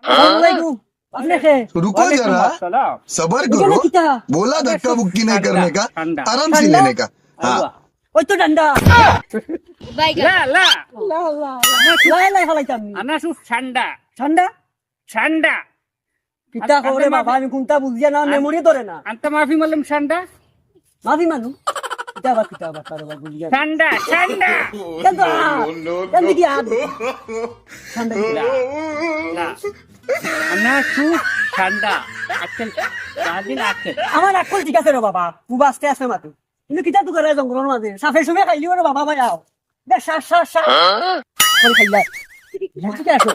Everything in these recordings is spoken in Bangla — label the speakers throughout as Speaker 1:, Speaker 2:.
Speaker 1: वालेकुम अपने खे
Speaker 2: रुको जरा सबर करो बोला धक्का बुक्की नहीं करने का आराम से लेने का हाँ
Speaker 1: ওই তো ডান্ডা
Speaker 3: লা লা
Speaker 1: লাই লাই ফলাইতাম
Speaker 3: আনা সু ঠান্ডা
Speaker 1: ঠান্ডা
Speaker 3: ঠান্ডা
Speaker 1: কিতা করে বাবা আমি কোনটা বুঝিয়া না মেমোরি ধরে না
Speaker 3: আন্তা মাফি মালুম ঠান্ডা
Speaker 1: মাফি মানু কিতা বা তার বাবা বুঝিয়া
Speaker 3: ঠান্ডা ঠান্ডা
Speaker 1: কেন কেন কি আ ঠান্ডা
Speaker 3: লা লা আনা সু ঠান্ডা আজকাল সারাদিন আজকাল
Speaker 1: আমার আকল ঠিক আছে রে বাবা কুবাসতে আছে মাতু কিন্তু কিতা তো করে জঙ্গলের মাঝে সাফে সুমে খাইলিও রে বাবা ভাই আও দে সা সা সা করে খাইলা বুঝতে আসো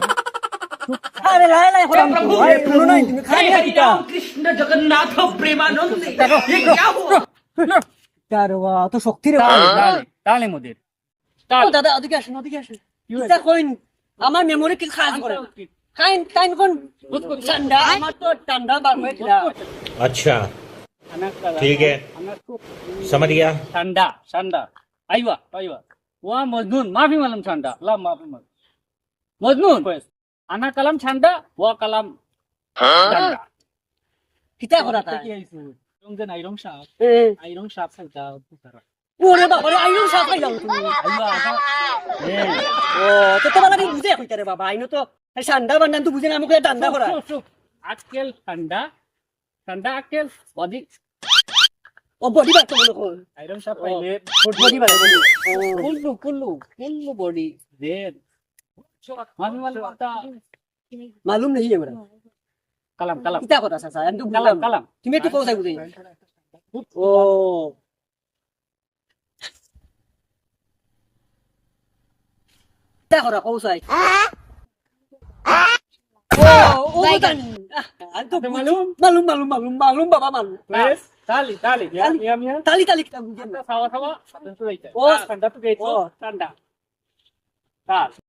Speaker 1: আরে লাই লাই হলাম ভাই শুনো নাই তুমি খাই না কিতা
Speaker 4: কৃষ্ণ জগন্নাথ প্রেমানন্দে
Speaker 1: কারবা তো শক্তি রে
Speaker 3: তালে তালে মোদের
Speaker 1: ও দাদা ওদিকে আসেন কিতা কইন আমার মেমোরি কি কাজ করে কাইন কাইন কোন ঠান্ডা আমার তো ঠান্ডা বার হয়ে গেল
Speaker 5: अच्छा
Speaker 3: আনা কালা
Speaker 5: ठीक है
Speaker 3: আনা সু
Speaker 5: समझ गया
Speaker 3: ঠান্ডা ঠান্ডা আইবা আইবা ওয়া মজনুন মাফি মালুম ঠান্ডা লা মাফি মাল মজনুন আনা কালাম ঠান্ডা ওয়া কালাম ঠান্ডা
Speaker 1: কিতা করা তা
Speaker 3: রং যে নাইরং সাপ আইরং সাপ খাইতা পুতারা
Speaker 1: ওরে বাবা রে আইনো সাফ খাইলাম তুমি
Speaker 3: আইবা
Speaker 1: ও তো তোমার লাগি বুঝে কইতা রে বাবা আইনো তো ঠান্ডা বান্দান তো বুঝে না আমাকে ঠান্ডা করা
Speaker 3: আজকাল ঠান্ডা ঠান্ডা আজকাল অধিক
Speaker 1: ও বডি বাত তো বলো
Speaker 3: আইরন সাপ পাইলে
Speaker 1: বডি বাত বলি
Speaker 3: কুল্লু কুল্লু কুল্লু বডি দেন মাফি মালুম তা
Speaker 1: মালুম नहीं है मेरा
Speaker 3: কালাম কালাম
Speaker 1: কিতা কথা চাচা আমি তো
Speaker 3: কালাম কালাম
Speaker 1: তুমি একটু কোথায় বুঝে ও কিতা করা কোথায় ও জানি আমি তো মালুম বাবা মালুম
Speaker 3: বেশ তালি তালি মিয়া মিয়া
Speaker 1: তালি তালি কিতা বুঝে না
Speaker 3: খাওয়া খাওয়া ঠান্ডা তো যাইতে
Speaker 1: ও
Speaker 3: ঠান্ডা তো যাইতে
Speaker 1: ও
Speaker 3: ঠান্ডা তাল